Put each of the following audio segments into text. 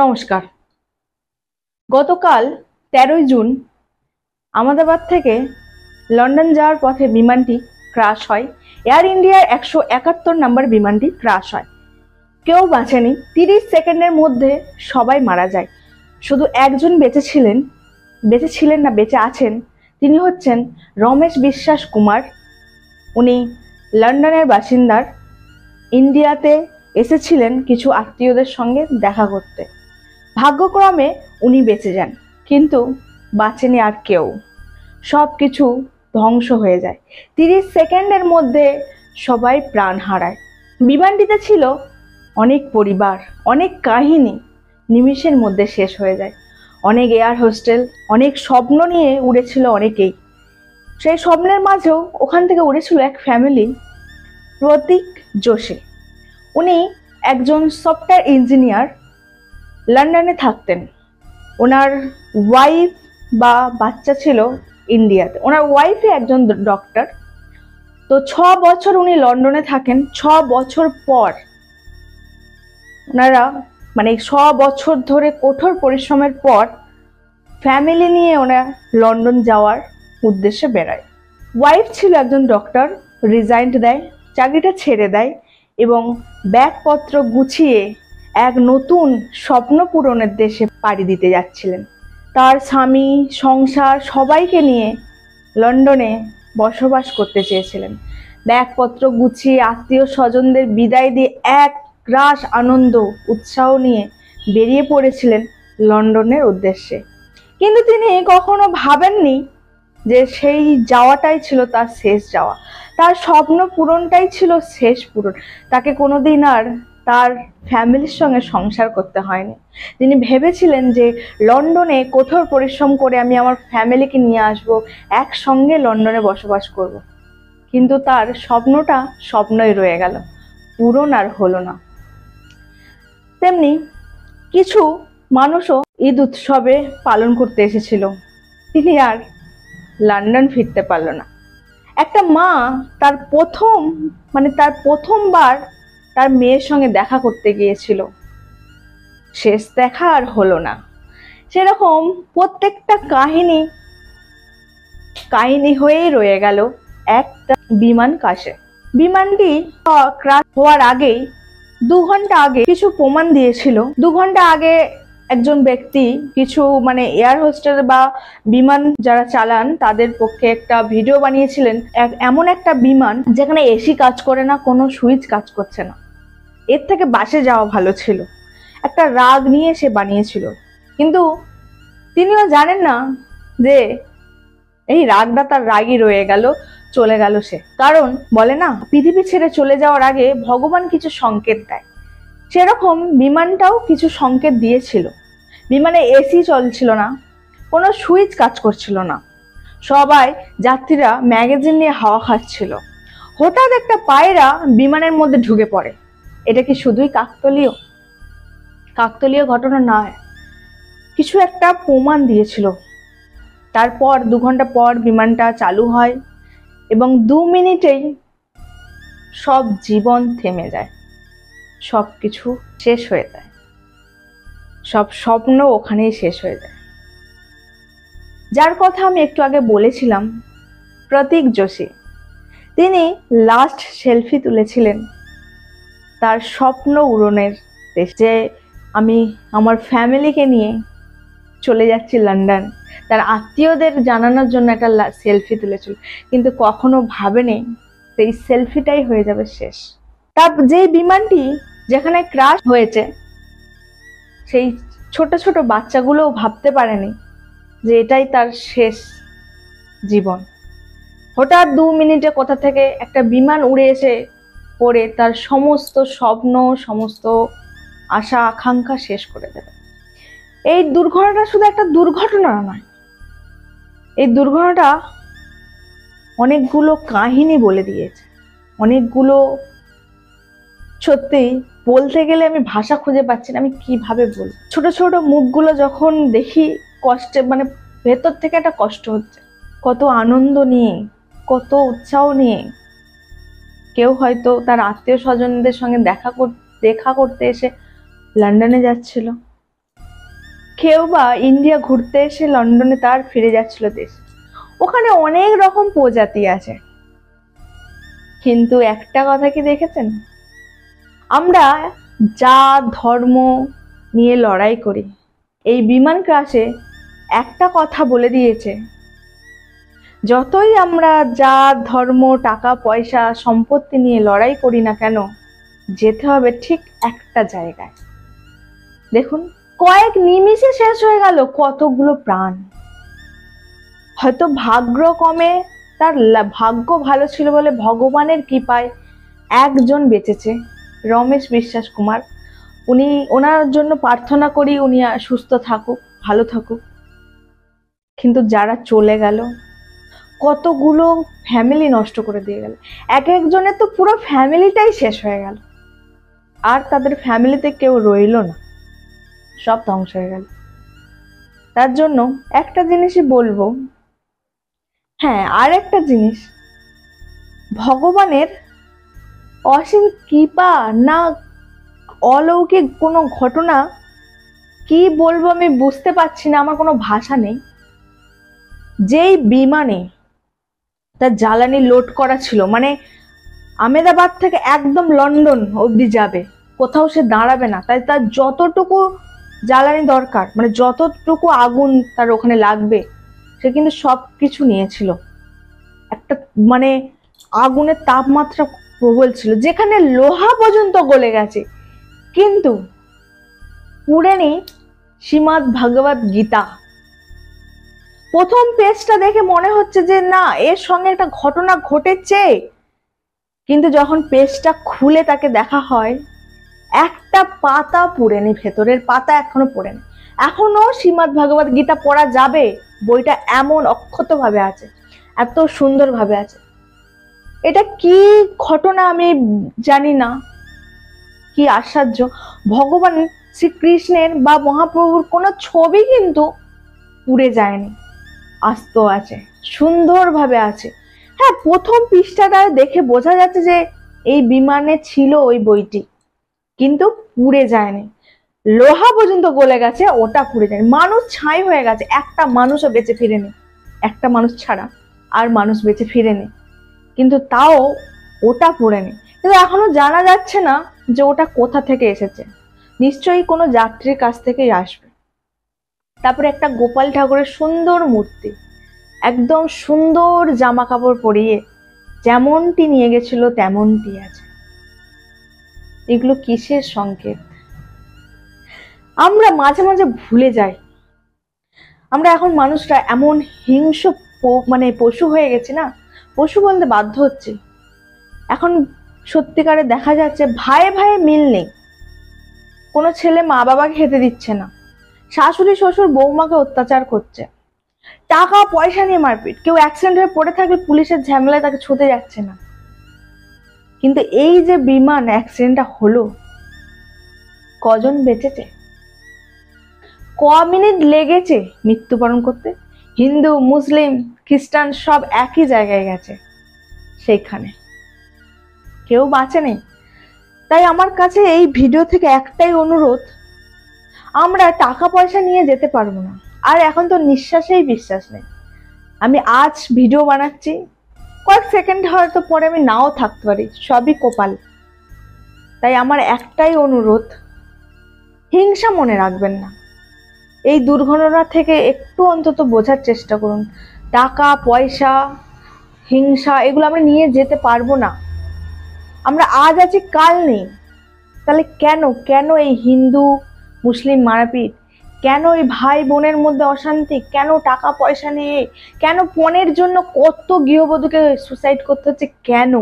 নমস্কার। গতকাল 13ই জুন আহমেদাবাদ থেকে লন্ডন যাওয়ার পথে বিমানটি ক্র্যাশ হয়। এয়ার ইন্ডিয়ার 171 নম্বর বিমানটি ক্র্যাশ হয়। কেউ বাঁচেনি। 30 সেকেন্ডের মধ্যে সবাই মারা যায়। শুধু একজন বেঁচে ছিলেন না, বেঁচে আছেন। তিনি হচ্ছেন রমেশ বিশ্বাস কুমার। উনি লন্ডনের বাসিন্দার। ইন্ডিয়াতে এসেছিলেন কিছু আত্মীয়দের সঙ্গে দেখা করতে। ভাগ্যক্রমে উনি বেঁচে যান, কিন্তু বাঁচেনি আর কেউ। সব কিছু ধ্বংস হয়ে যায়। 30 সেকেন্ডের মধ্যে সবাই প্রাণ হারায়। বিমানটিতে ছিল অনেক পরিবার, অনেক কাহিনী নিমিষের মধ্যে শেষ হয়ে যায়। অনেক এয়ার হোস্টেল, অনেক স্বপ্ন নিয়ে উড়েছিল অনেকেই। সেই স্বপ্নের মাঝেও ওখান থেকে উড়েছিল এক ফ্যামিলি, প্রতীক যোশী। উনি একজন সফটওয়্যার ইঞ্জিনিয়ার, লন্ডনে থাকতেন। ওনার ওয়াইফ বা বাচ্চা ছিল ইন্ডিয়াতে। ওনার ওয়াইফে একজন ডক্টর। তো 6 বছর উনি লন্ডনে থাকেন। 6 বছর পর ওনারা 6 বছর ধরে কঠোর পরিশ্রমের পর ফ্যামিলি নিয়ে ওনারা লন্ডন যাওয়ার উদ্দেশ্যে বেড়ায়। ওয়াইফ ছিল একজন ডক্টর, রিজাইন দেয়, চাকরিটা ছেড়ে দেয় এবং ব্যাগপত্র গুছিয়ে এক নতুন স্বপ্ন পূরণের দেশে পাড়ি দিতে যাচ্ছিলেন। তার স্বামী, সংসার সবাইকে নিয়ে লন্ডনে বসবাস করতে চেয়েছিলেন। ব্যাগপত্র গুছিয়ে আত্মীয় স্বজনদের বিদায় দিয়ে এক রাশ আনন্দ উৎসাহ নিয়ে বেরিয়ে পড়েছিলেন লন্ডনের উদ্দেশ্যে। কিন্তু তিনি কখনো ভাবেননি যে সেই যাওয়াটাই ছিল তার শেষ যাওয়া। তার স্বপ্ন পূরণটাই ছিল শেষ পূরণ। তাকে কোনোদিন আর তার ফ্যামিলির সঙ্গে সংসার করতে হয়নি। তিনি ভেবেছিলেন যে লন্ডনে কঠোর পরিশ্রম করে আমি আমার ফ্যামিলিকে নিয়ে আসব, একসঙ্গে লন্ডনে বসবাস করব। কিন্তু তার স্বপ্নটা স্বপ্নই রয়ে গেল, পূরণ আর হলো না। তেমনি কিছু মানুষও ঈদ উৎসবে পালন করতে এসেছিল। তিনি আর লন্ডন ফিরতে পারল না। একটা মা তার প্রথমবার তার মেয়ের সঙ্গে দেখা করতে গিয়েছিল। শেষ দেখা আর হলো না। সেরকম প্রত্যেকটা কাহিনী হয়েই রয়ে গেল একটা বিমান ক্র্যাশে। বিমানটি ক্র্যাশ হওয়ার আগেই 2 ঘন্টা আগে কিছু প্রমাণ দিয়েছিল। 2 ঘন্টা আগে একজন ব্যক্তি কিছু এয়ার হোস্টেল বা বিমান যারা চালান তাদের পক্ষে একটা ভিডিও বানিয়েছিলেন। এমন একটা বিমান যেখানে এসি কাজ করে না, কোনো সুইচ কাজ করছে না। এর থেকে বাসে যাওয়া ভালো ছিল। একটা রাগ নিয়ে সে বানিয়েছিল, কিন্তু তিনিও জানেন না যে এই রাগটা তার রাগই রয়ে গেল, চলে গেল সে। কারণ বলে না, পৃথিবী ছেড়ে চলে যাওয়ার আগে ভগবান কিছু সংকেত দেয়। সেরকম বিমানটাও কিছু সংকেত দিয়েছিল। বিমানে এসি চলছিল না, কোনো সুইচ কাজ করছিল না। সবাই যাত্রীরা ম্যাগাজিন নিয়ে হাওয়া খাচ্ছিল। হঠাৎ একটা পায়রা বিমানের মধ্যে ঢুকে পড়ে। এটা কি শুধুই কাকতালীয় ঘটনা নয়, কিছু একটা প্রমাণ দিয়েছিল। তারপর 2 ঘন্টা পর বিমানটা চালু হয় এবং 2 মিনিটেই সব জীবন থেমে যায়, সব কিছু শেষ হয়ে যায়, সব স্বপ্ন ওখানেই শেষ হয়ে যায়। যার কথা আমি একটু আগে বলেছিলাম, প্রতীক যোশী, তিনি লাস্ট সেলফি তুলেছিলেন তার স্বপ্ন পূরণের যে আমি আমার ফ্যামিলিকে নিয়ে চলে যাচ্ছি লন্ডন। তার আত্মীয়দের জানানোর জন্য একটা সেলফি তুলেছিল, কিন্তু কখনো ভাবেনি সেই সেলফিটাই হয়ে যাবে শেষ। তার যে বিমানটি যেখানে ক্র্যাশ হয়েছে, সেই ছোট ছোট বাচ্চাগুলোও ভাবতে পারেনি যে এটাই তার শেষ জীবন। হঠাৎ 2 মিনিটে কোথা থেকে একটা বিমান উড়ে এসে পড়ে তার সমস্ত স্বপ্ন, সমস্ত আশা আকাঙ্ক্ষা শেষ করে দেবে। এই দুর্ঘটনাটা শুধু একটা দুর্ঘটনা নয়, এই দুর্ঘটনাটা অনেকগুলো কাহিনী বলে দিয়েছে। অনেকগুলো, সত্যি বলতে গেলে আমি ভাষা খুঁজে পাচ্ছি না, আমি কিভাবে বলবো। ছোট ছোট মুখগুলো যখন দেখি, কষ্টে ভেতর থেকে একটা কষ্ট হচ্ছে। কত আনন্দ নিয়ে, কত উৎসাহ নিয়ে কেউ হয়তো তার আত্মীয় স্বজনদের সঙ্গে দেখা করতে এসে লন্ডনে যাচ্ছিল, কেউ বা ইন্ডিয়া ঘুরতে এসে লন্ডনে তার ফিরে যাচ্ছিল দেশ, ওখানে অনেক রকম প্রজাতি আছে, কিন্তু একটা কথা কি দেখেছেন, আমরা জাত ধর্ম নিয়ে লড়াই করি। এই বিমান ক্রাশে একটা কথা বলে দিয়েছে, যতই আমরা জাত ধর্ম টাকা পয়সা সম্পত্তি নিয়ে লড়াই করি না কেন, যেতে হবে ঠিক একটা জায়গায়। দেখুন, কয়েক নিমিষে শেষ হয়ে গেল কতগুলো প্রাণ। হয়তো ভাগ্যক্রমে তার ভাগ্য ভালো ছিল বলে ভগবানের কৃপায় একজন বেঁচেছে, রমেশ বিশ্বাস কুমার। ওনার জন্য প্রার্থনা করি উনি সুস্থ থাকুক, ভালো থাকুক। কিন্তু যারা চলে গেল, কতগুলো ফ্যামিলি নষ্ট করে দিয়ে গেল, এক একজনের তো পুরো ফ্যামিলিটাই শেষ হয়ে গেল, আর তাদের ফ্যামিলিতে কেউ রইল না, সব ধ্বংস হয়ে গেল। তার জন্য একটা জিনিসই বলবো, হ্যাঁ, আর একটা জিনিস, ভগবানের অসীম কৃপা না অলৌকিক কোনো ঘটনা, কি বলবো আমি বুঝতে পারছি না, আমার কোনো ভাষা নেই। যেই বিমানে তার জ্বালানি লোড করা ছিল, মানে আহমেদাবাদ থেকে একদম লন্ডন অবধি যাবে, কোথাও সে দাঁড়াবে না, তাই তার যতটুকু জ্বালানি দরকার, মানে যতটুকু আগুন তার ওখানে লাগবে, সে কিন্তু সব কিছু নিয়েছিল। একটা মানে আগুনের তাপমাত্রা প্রবল ছিল, যেখানে লোহা পর্যন্ত গলে গেছে, কিন্তু পুড়েনি শ্রীমদ্ ভগবত গীতা। প্রথম পেজটা দেখে মনে হচ্ছে যে না, এর সঙ্গে একটা ঘটনা ঘটেছে, কিন্তু যখন পেজটা খুলে তাকে দেখা হয়, একটা পাতা পুড়েনি, ভেতরের পাতা এখনো পড়েনি। এখনো শ্রীমদ্ ভগবত গীতা পড়া যাবে, বইটা এমন অক্ষত ভাবে আছে, এত সুন্দর ভাবে আছে। এটা কি ঘটনা আমি জানি না, কি আশ্চর্য, ভগবান শ্রীকৃষ্ণের বা মহাপ্রভুর কোনো ছবি কিন্তু পুড়ে যায়নি, আস্ত আছে, সুন্দরভাবে আছে। হ্যাঁ, প্রথম পৃষ্ঠাটা দেখে বোঝা যাচ্ছে যে এই বিমানে ছিল ওই বইটি, কিন্তু পুড়ে যায়নি, লোহা পর্যন্ত গলে গেছে, ওটা পুড়ে যায়নি। মানুষ ছাই হয়ে গেছে, একটা মানুষও বেঁচে ফিরেনি, একটা মানুষ ছাড়া আর মানুষ বেঁচে ফিরেনি, কিন্তু তাও ওটা পুড়েনি। কিন্তু এখনো জানা যাচ্ছে না যে ওটা কোথা থেকে এসেছে, নিশ্চয়ই কোনো যাত্রীর কাছ থেকেই আসবে। তারপরে একটা গোপাল ঠাকুরের সুন্দর মূর্তি, একদম সুন্দর জামা কাপড় পরিয়ে যেমনটি নিয়ে গেছিল তেমনটি আছে। এগুলো কিসের সংকেত আমরা মাঝে মাঝে ভুলে যাই। আমরা এখন মানুষরা এমন হিংস্র মানে পশু হয়ে গেছি না, পশু বলতে বাধ্য হচ্ছে। এখন সত্যিকারে দেখা যাচ্ছে ভাইয়ে ভাইয়ে মিল নেই, কোনো ছেলে মা বাবাকে খেতে দিচ্ছে না, শাশুড়ি শ্বশুর বৌমাকে অত্যাচার করছে, টাকা পয়সা নিয়ে মারপিট, কেউ অ্যাক্সিডেন্ট হয়ে পড়ে থাকলে পুলিশের ঝামেলায় তাকে ছুটে যাচ্ছে না। কিন্তু এই যে বিমান অ্যাক্সিডেন্টটা হলো, কজন বেঁচেছে, ক মিনিট লেগেছে মৃত্যুবরণ করতে, হিন্দু মুসলিম খ্রিস্টান সব একই জায়গায় গেছে, সেইখানে কেউ বাঁচেনি। তাই আমার কাছে এই ভিডিও থেকে একটাই অনুরোধ, আমরা টাকা পয়সা নিয়ে যেতে পারবো না, আর এখন তো নিঃশ্বাসেই বিশ্বাস নেই। আমি আজ ভিডিও বানাচ্ছি, কয়েক সেকেন্ড হয়তো পরে আমি নাও থাকতে পারি, সবই কপাল। তাই আমার একটাই অনুরোধ, হিংসা মনে রাখবেন না, এই দুর্ঘটনা থেকে একটু অন্তত বোঝার চেষ্টা করুন। টাকা পয়সা হিংসা এগুলো আমরা নিয়ে যেতে পারবো না, আমরা আজ আছি কাল নেই। তাহলে কেন কেন এই হিন্দু মুসলিম মারপিট, কেন এই ভাই বোনের মধ্যে অশান্তি, কেন টাকা পয়সা নিয়ে, কেন পণের জন্য কত গৃহবধূকে সুসাইড করতে হচ্ছে, কেন?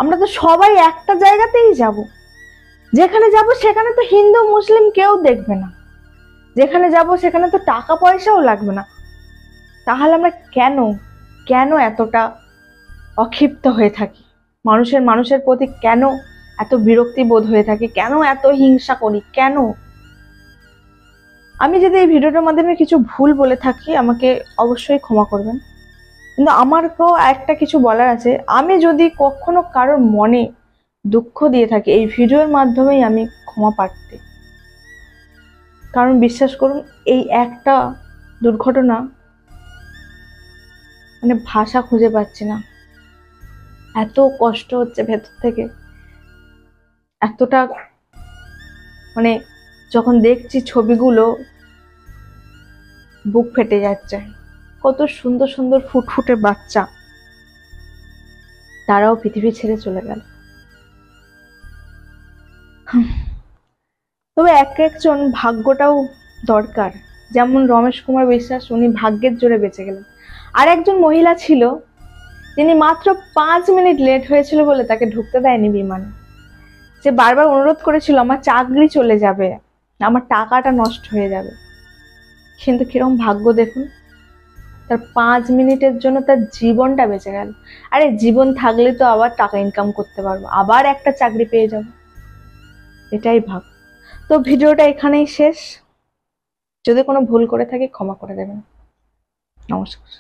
আমরা তো সবাই একটা জায়গাতেই যাব, যেখানে যাব সেখানে তো হিন্দু মুসলিম কেউ দেখবে না, যেখানে যাব সেখানে তো টাকা পয়সাও লাগবে না। তাহলে আমরা কেন কেন এতটা অক্ষিপ্ত হয়ে থাকি, মানুষের প্রতি কেন এত বিরক্তি বোধ হয়ে থাকি, কেন এত হিংসা করি, কেন? আমি যদি এই ভিডিওটার মাধ্যমে কিছু ভুল বলে থাকি আমাকে অবশ্যই ক্ষমা করবেন, কিন্তু আমারও একটা কিছু বলার আছে। আমি যদি কখনো কারোর মনে দুঃখ দিয়ে থাকি, এই ভিডিওর মাধ্যমেই আমি ক্ষমা প্রার্থী। কারণ বিশ্বাস করুন, এই একটা দুর্ঘটনা মানে ভাষা খুঁজে পাচ্ছি না, এত কষ্ট হচ্ছে ভেতর থেকে, এতটা মানে যখন দেখছি ছবিগুলো বুক ফেটে যাচ্ছে। কত সুন্দর সুন্দর ফুটফুটে বাচ্চা, তারাও পৃথিবী ছেড়ে চলে গেল। তবে এক একজন ভাগ্যটাও দরকার। যেমন রমেশ কুমার বিশ্বাস, উনি ভাগ্যের জোরে বেঁচে গেলেন। আর একজন মহিলা ছিল, তিনি মাত্র 5 মিনিট লেট হয়েছিল বলে তাকে ঢুকতে দেয়নি বিমানে। সে বারবার অনুরোধ করেছিল, আমার চাকরি চলে যাবে, আমার টাকাটা নষ্ট হয়ে যাবে। কিন্তু কিরকম ভাগ্য দেখুন, তার 5 মিনিটের জন্য তার জীবনটা বেঁচে গেল। আরে জীবন থাকলে তো আবার টাকা ইনকাম করতে পারবো, আবার একটা চাকরি পেয়ে যাবো, এটাই ভাব। তো ভিডিওটা এখানেই শেষ। যদি কোনো ভুল করে থাকি ক্ষমা করে দেবেন। নমস্কার।